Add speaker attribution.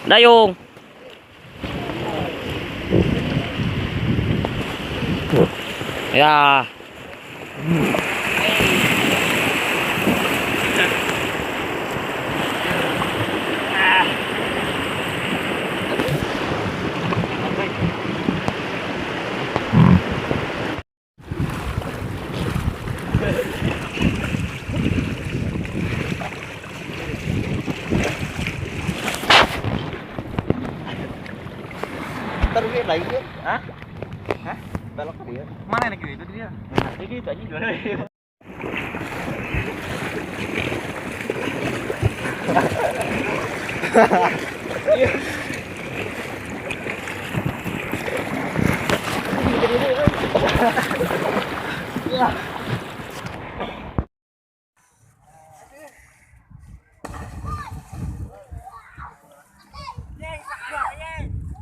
Speaker 1: Dayung. Ya.
Speaker 2: Terus lagi dia. Hah? Hah? Belok ke dia. Mana lagi itu dia? Nah, ini itu aja jual. Iya.